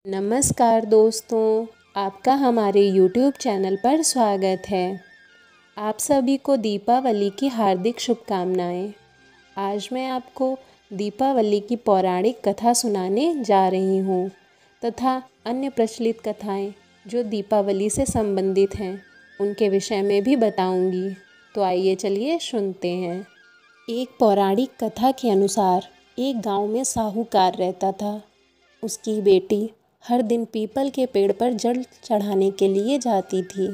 नमस्कार दोस्तों, आपका हमारे YouTube चैनल पर स्वागत है। आप सभी को दीपावली की हार्दिक शुभकामनाएं। आज मैं आपको दीपावली की पौराणिक कथा सुनाने जा रही हूँ तथा अन्य प्रचलित कथाएं जो दीपावली से संबंधित हैं उनके विषय में भी बताऊंगी। तो आइए चलिए सुनते हैं। एक पौराणिक कथा के अनुसार एक गांव में साहूकार रहता था। उसकी बेटी हर दिन पीपल के पेड़ पर जल चढ़ाने के लिए जाती थी।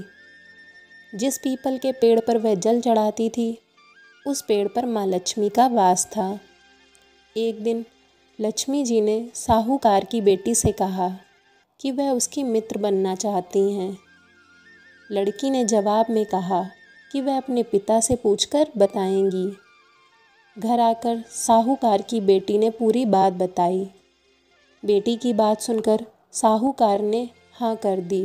जिस पीपल के पेड़ पर वह जल चढ़ाती थी उस पेड़ पर माँ लक्ष्मी का वास था। एक दिन लक्ष्मी जी ने साहूकार की बेटी से कहा कि वह उसकी मित्र बनना चाहती हैं। लड़की ने जवाब में कहा कि वह अपने पिता से पूछकर बताएंगी। घर आकर साहूकार की बेटी ने पूरी बात बताई। बेटी की बात सुनकर साहूकार ने हाँ कर दी।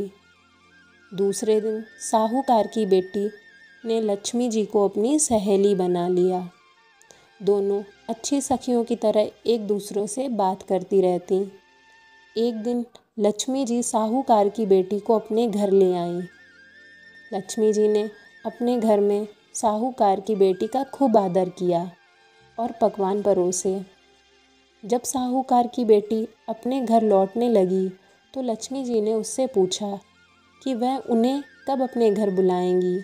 दूसरे दिन साहूकार की बेटी ने लक्ष्मी जी को अपनी सहेली बना लिया। दोनों अच्छी सखियों की तरह एक दूसरों से बात करती रहती। एक दिन लक्ष्मी जी साहूकार की बेटी को अपने घर ले आईं। लक्ष्मी जी ने अपने घर में साहूकार की बेटी का खूब आदर किया और पकवान परोसे। जब साहूकार की बेटी अपने घर लौटने लगी तो लक्ष्मी जी ने उससे पूछा कि वह उन्हें कब अपने घर बुलाएंगी।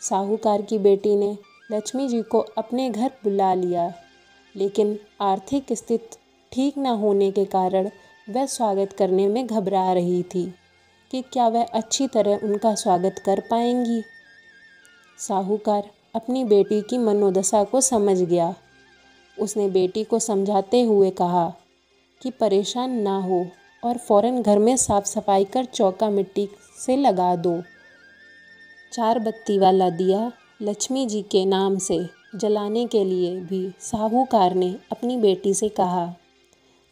साहूकार की बेटी ने लक्ष्मी जी को अपने घर बुला लिया, लेकिन आर्थिक स्थिति ठीक न होने के कारण वह स्वागत करने में घबरा रही थी कि क्या वह अच्छी तरह उनका स्वागत कर पाएंगी। साहूकार अपनी बेटी की मनोदशा को समझ गया। उसने बेटी को समझाते हुए कहा कि परेशान ना हो और फ़ौरन घर में साफ सफाई कर चौका मिट्टी से लगा दो। 4 बत्ती वाला दिया लक्ष्मी जी के नाम से जलाने के लिए भी साहूकार ने अपनी बेटी से कहा।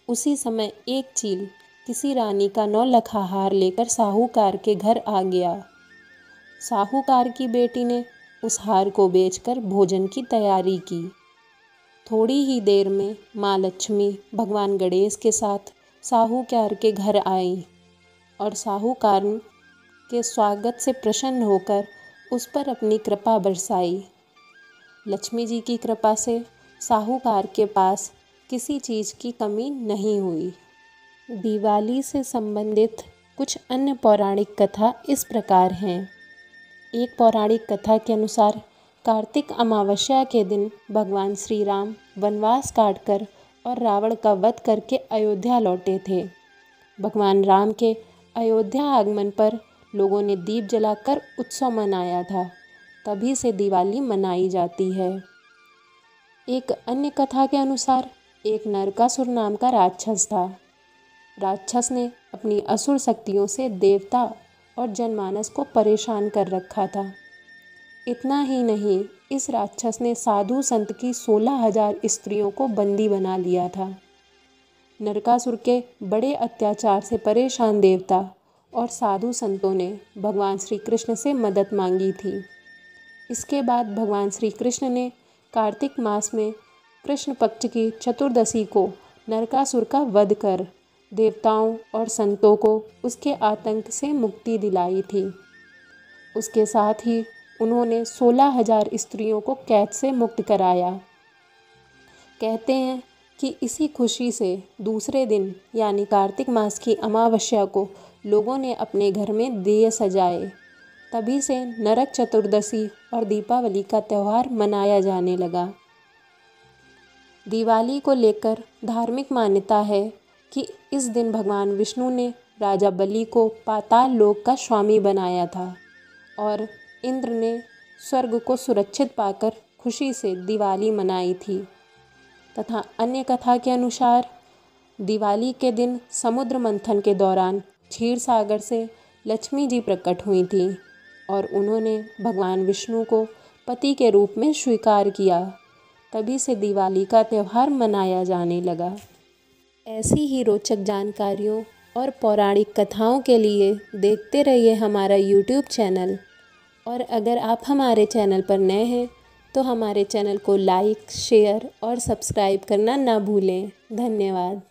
उसी समय एक चील किसी रानी का 9 लखा हार लेकर साहूकार के घर आ गया। साहूकार की बेटी ने उस हार को बेचकर भोजन की तैयारी की। थोड़ी ही देर में माँ लक्ष्मी भगवान गणेश के साथ साहूकार के घर आई और साहूकार के स्वागत से प्रसन्न होकर उस पर अपनी कृपा बरसाई। लक्ष्मी जी की कृपा से साहूकार के पास किसी चीज़ की कमी नहीं हुई। दिवाली से संबंधित कुछ अन्य पौराणिक कथा इस प्रकार हैं। एक पौराणिक कथा के अनुसार कार्तिक अमावस्या के दिन भगवान श्री राम वनवास काटकर और रावण का वध करके अयोध्या लौटे थे। भगवान राम के अयोध्या आगमन पर लोगों ने दीप जलाकर उत्सव मनाया था। तभी से दिवाली मनाई जाती है। एक अन्य कथा के अनुसार एक नरकासुर नाम का राक्षस था। राक्षस ने अपनी असुर शक्तियों से देवता और जनमानस को परेशान कर रखा था। इतना ही नहीं, इस राक्षस ने साधु संत की 16,000 स्त्रियों को बंदी बना लिया था। नरकासुर के बड़े अत्याचार से परेशान देवता और साधु संतों ने भगवान श्री कृष्ण से मदद मांगी थी। इसके बाद भगवान श्री कृष्ण ने कार्तिक मास में कृष्ण पक्ष की चतुर्दशी को नरकासुर का वध कर देवताओं और संतों को उसके आतंक से मुक्ति दिलाई थी। उसके साथ ही उन्होंने 16,000 स्त्रियों को कैद से मुक्त कराया। कहते हैं कि इसी खुशी से दूसरे दिन यानी कार्तिक मास की अमावस्या को लोगों ने अपने घर में दिए सजाए। तभी से नरक चतुर्दशी और दीपावली का त्यौहार मनाया जाने लगा। दिवाली को लेकर धार्मिक मान्यता है कि इस दिन भगवान विष्णु ने राजा बलि को पाताल लोक का स्वामी बनाया था और इंद्र ने स्वर्ग को सुरक्षित पाकर खुशी से दिवाली मनाई थी। तथा अन्य कथा के अनुसार दिवाली के दिन समुद्र मंथन के दौरान क्षीर सागर से लक्ष्मी जी प्रकट हुई थी और उन्होंने भगवान विष्णु को पति के रूप में स्वीकार किया। तभी से दिवाली का त्यौहार मनाया जाने लगा। ऐसी ही रोचक जानकारियों और पौराणिक कथाओं के लिए देखते रहिए हमारा YouTube चैनल। और अगर आप हमारे चैनल पर नए हैं तो हमारे चैनल को लाइक, शेयर और सब्सक्राइब करना ना भूलें। धन्यवाद।